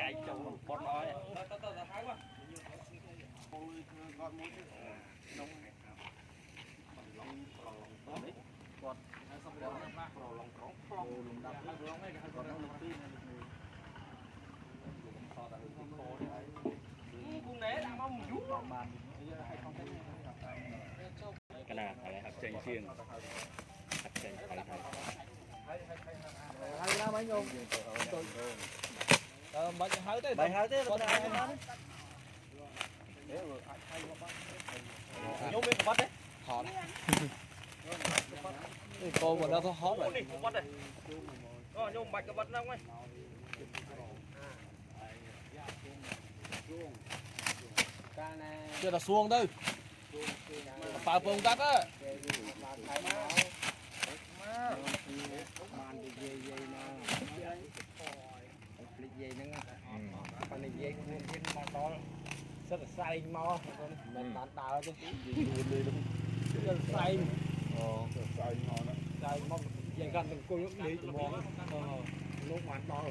anh chồng con nói cái nào phải học trình chuyên học trình phải hay lắm anh nhung bài hơi thế nhung biết bắt đấy hot cô mà nó có hot rồi bắt đây nhung bạch cái bắt đâu ấy chưa là xuông đâu phá phong tắt á rất là say mo mình tán tao chứ rất là say say mo vậy gần đừng cô lúc đi món lúc mà to